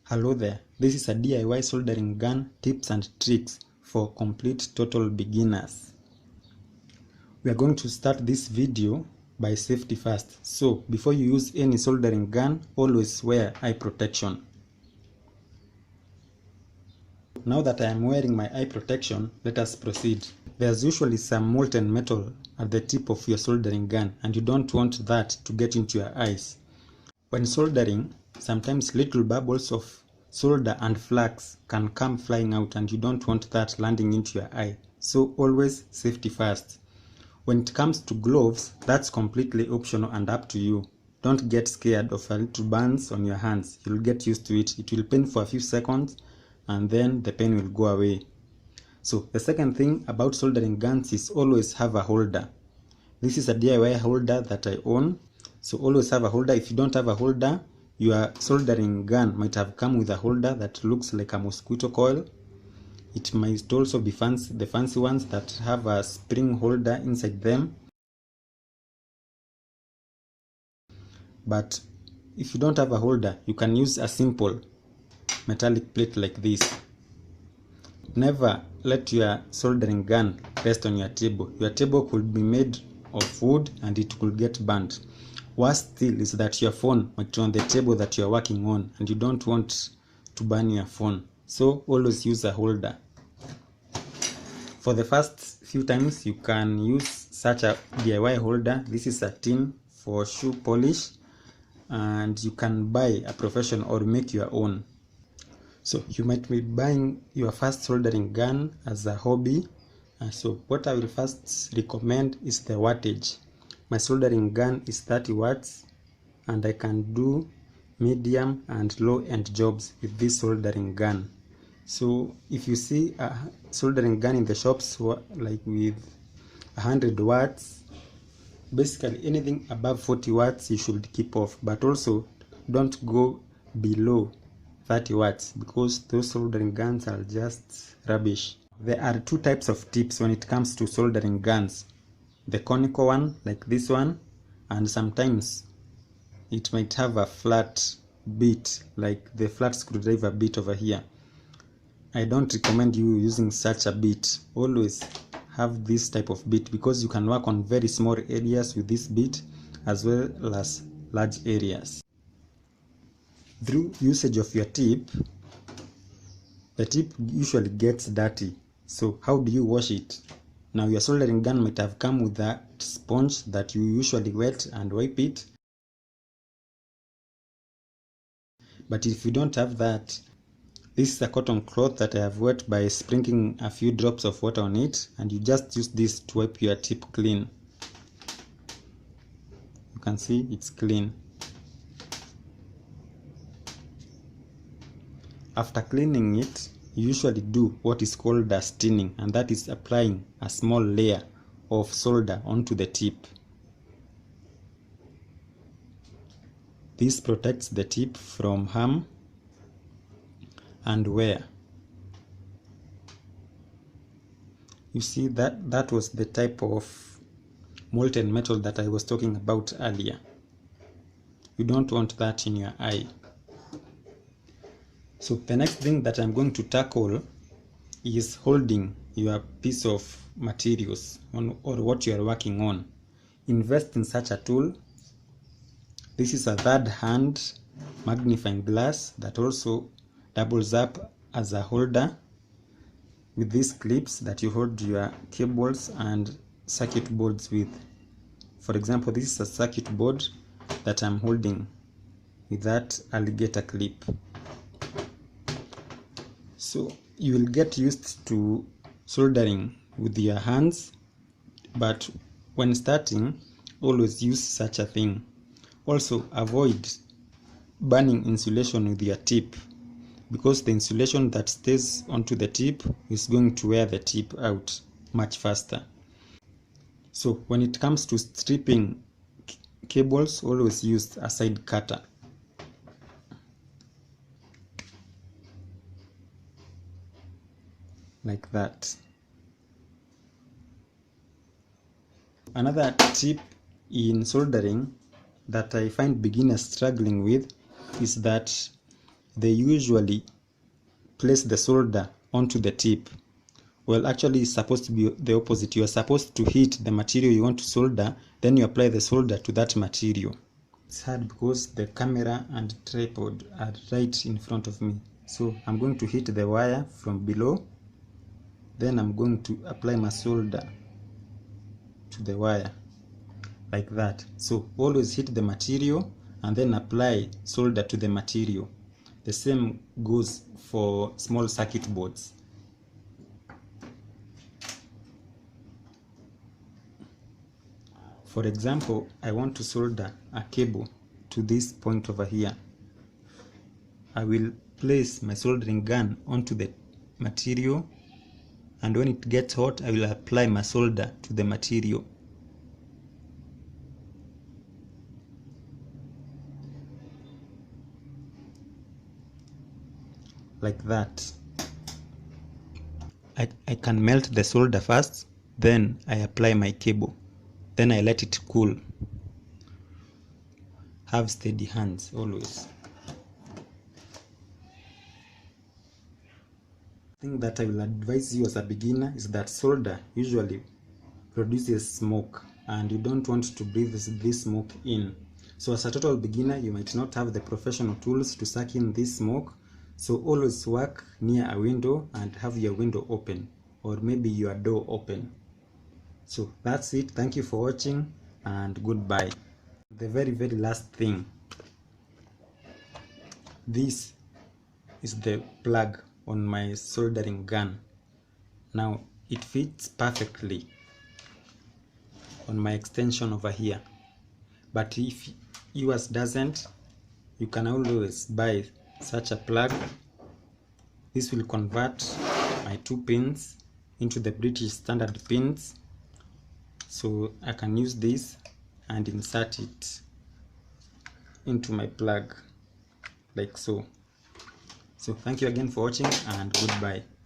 Hello there, this is a DIY soldering gun tips and tricks for complete total beginners. We are going to start this video by safety first. So before you use any soldering gun, always wear eye protection. Now that I am wearing my eye protection, let us proceed. There's usually some molten metal at the tip of your soldering gun and you don't want that to get into your eyes. When soldering, sometimes little bubbles of solder and flux can come flying out and you don't want that landing into your eye. So always safety first. When it comes to gloves, that's completely optional and up to you. Don't get scared of a little burns on your hands. You'll get used to it. It will pain for a few seconds and then the pain will go away. So the second thing about soldering guns is always have a holder. This is a DIY holder that I own. So always have a holder. If you don't have a holder, your soldering gun might have come with a holder that looks like a mosquito coil. It might also be the fancy ones that have a spring holder inside them. But if you don't have a holder, you can use a simple metallic plate like this. Never let your soldering gun rest on your table. Your table could be made of wood and it could get burnt. Worse still is that your phone might be on the table that you are working on and you don't want to burn your phone. So always use a holder. For the first few times you can use such a DIY holder. This is a tin for shoe polish and you can buy a professional or make your own. So you might be buying your first soldering gun as a hobby. So what I will first recommend is the wattage. My soldering gun is 30 watts and I can do medium and low end jobs with this soldering gun. So if you see a soldering gun in the shops like with 100 watts, basically anything above 40 watts you should keep off, but also don't go below 30 watts because those soldering guns are just rubbish. There are two types of tips when it comes to soldering guns. The conical one like this one, and sometimes it might have a flat bit like the flat screwdriver bit over here. I don't recommend you using such a bit. Always have this type of bit because you can work on very small areas with this bit as well as large areas. Through usage of your tip, the tip usually gets dirty. So how do you wash it? Now your soldering gun might have come with that sponge that you usually wet and wipe it. But if you don't have that, this is a cotton cloth that I have wet by sprinkling a few drops of water on it, and you just use this to wipe your tip clean. You can see it's clean. After cleaning it, you usually do what is called dusting, and that is applying a small layer of solder onto the tip. This protects the tip from harm and wear. You see that was the type of molten metal that I was talking about earlier. You don't want that in your eye. So the next thing that I'm going to tackle is holding your piece of materials or what you are working on. Invest in such a tool. This is a third hand magnifying glass that also doubles up as a holder with these clips that you hold your cables and circuit boards with. For example, this is a circuit board that I'm holding with that alligator clip. So you will get used to soldering with your hands, but when starting, always use such a thing. Also avoid burning insulation with your tip, because the insulation that stays onto the tip is going to wear the tip out much faster. So when it comes to stripping cables, always use a side cutter. Like that. Another tip in soldering that I find beginners struggling with is that they usually place the solder onto the tip. Well, actually it's supposed to be the opposite. You are supposed to heat the material you want to solder, then you apply the solder to that material. It's hard because the camera and tripod are right in front of me. So I'm going to hit the wire from below, then I'm going to apply my solder to the wire like that. So always hit the material and then apply solder to the material. The same goes for small circuit boards. For example, I want to solder a cable to this point over here. I will place my soldering gun onto the material, and when it gets hot, I will apply my solder to the material. Like that. I can melt the solder first, then I apply my cable. Then I let it cool. Have steady hands always. The thing that I will advise you as a beginner is that solder usually produces smoke, and you don't want to breathe this smoke in. So as a total beginner, you might not have the professional tools to suck in this smoke. So always work near a window and have your window open, or maybe your door open. So that's it. Thank you for watching and goodbye. The very last thing, this is the plug on my soldering gun. Now it fits perfectly on my extension over here, but if yours doesn't, you can always buy such a plug. This will convert my 2 pins into the British standard pins, so I can use this and insert it into my plug like so. So thank you again for watching and goodbye.